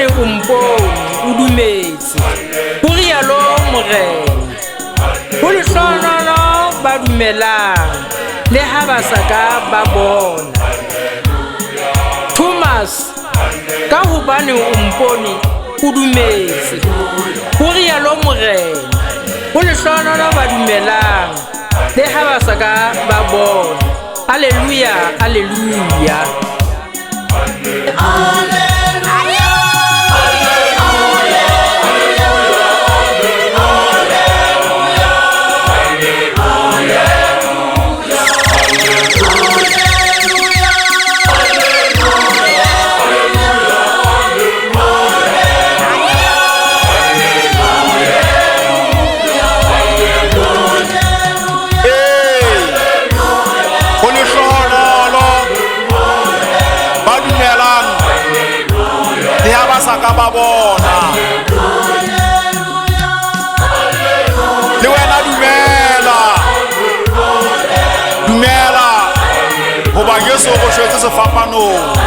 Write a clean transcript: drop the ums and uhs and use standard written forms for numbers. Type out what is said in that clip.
o mpone o dumetse ho rialo morena ho lehlohonolo ba dumelang le ha ba sa ka ba bona Thomas ka hobane o mpone o dumetse ho rialo morena ho lehlohonolo ba dumelang le ha ba sa ka ba bona Alleluia alleluia Saka babona le wena dumela hoba Yesu go shwetse sefapanong